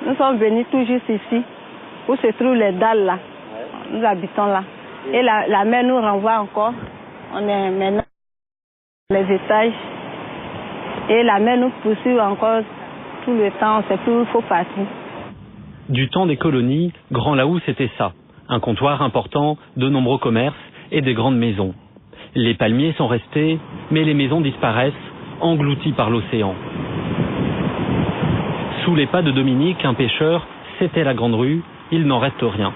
Nous sommes venus tout juste ici, où se trouvent les dalles là. Nous habitons là. Et la mer nous renvoie encore. On est maintenant dans les étages. Et la mer nous poursuit encore tout le temps. On ne sait plus où il faut partir. Du temps des colonies, Grand Laou c'était ça. Un comptoir important, de nombreux commerces et des grandes maisons. Les palmiers sont restés, mais les maisons disparaissent, englouties par l'océan. Sous les pas de Dominique, un pêcheur, c'était la grande rue, il n'en reste rien.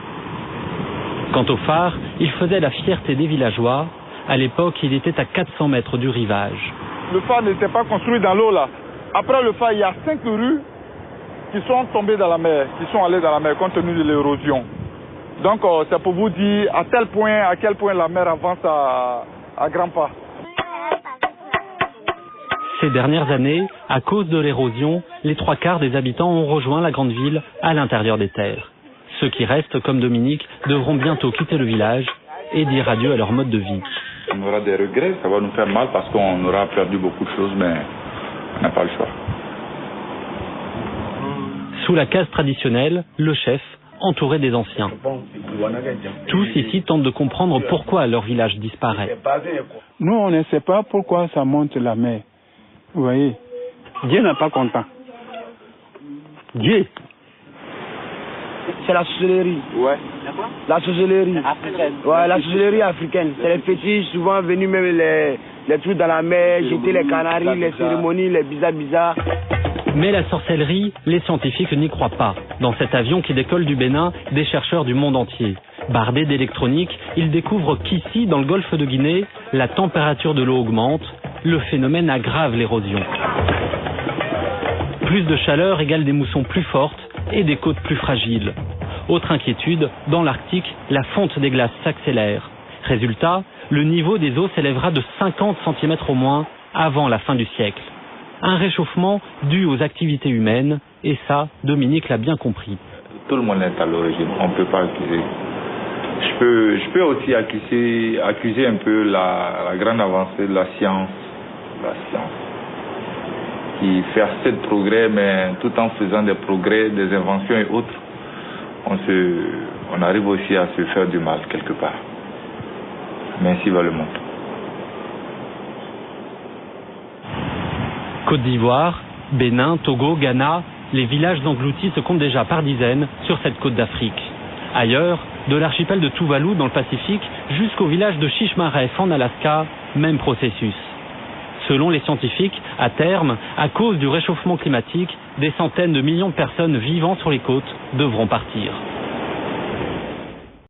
Quant au phare, il faisait la fierté des villageois. À l'époque, il était à 400 mètres du rivage. Le phare n'était pas construit dans l'eau là. Après le phare, il y a 5 rues qui sont tombées dans la mer, qui sont allées dans la mer compte tenu de l'érosion. Donc c'est pour vous dire à quel point la mer avance à grands pas. Ces dernières années, à cause de l'érosion, les 3/4 des habitants ont rejoint la grande ville à l'intérieur des terres. Ceux qui restent, comme Dominique, devront bientôt quitter le village et dire adieu à leur mode de vie. On aura des regrets, ça va nous faire mal parce qu'on aura perdu beaucoup de choses, mais on n'a pas le choix. Sous la case traditionnelle, le chef, entouré des anciens. Tous ici tentent de comprendre pourquoi leur village disparaît. Nous, on ne sait pas pourquoi ça monte la mer. Vous voyez, Dieu n'est pas content. Dieu. C'est la sorcellerie. Ouais. La sorcellerie. Africaine. Ouais, la sorcellerie africaine. C'est les fétiches, souvent venus même les trucs dans la mer, jeter les canaris, les cérémonies, les bizarres. Mais la sorcellerie, les scientifiques n'y croient pas. Dans cet avion qui décolle du Bénin, des chercheurs du monde entier. Bardés d'électronique, ils découvrent qu'ici, dans le golfe de Guinée, la température de l'eau augmente. Le phénomène aggrave l'érosion. Plus de chaleur égale des moussons plus fortes et des côtes plus fragiles. Autre inquiétude, dans l'Arctique, la fonte des glaces s'accélère. Résultat, le niveau des eaux s'élèvera de 50 cm au moins avant la fin du siècle. Un réchauffement dû aux activités humaines, et ça, Dominique l'a bien compris. Tout le monde est à l'origine, on ne peut pas accuser. Je peux aussi accuser un peu la grande avancée de la science. Qui fait assez de progrès, mais tout en faisant des progrès, des inventions et autres, on arrive aussi à se faire du mal quelque part. Mais ainsi va le monde. Côte d'Ivoire, Bénin, Togo, Ghana, les villages engloutis se comptent déjà par dizaines sur cette côte d'Afrique. Ailleurs, de l'archipel de Tuvalu dans le Pacifique jusqu'au village de Chichmaref en Alaska, même processus. Selon les scientifiques, à terme, à cause du réchauffement climatique, des centaines de millions de personnes vivant sur les côtes devront partir.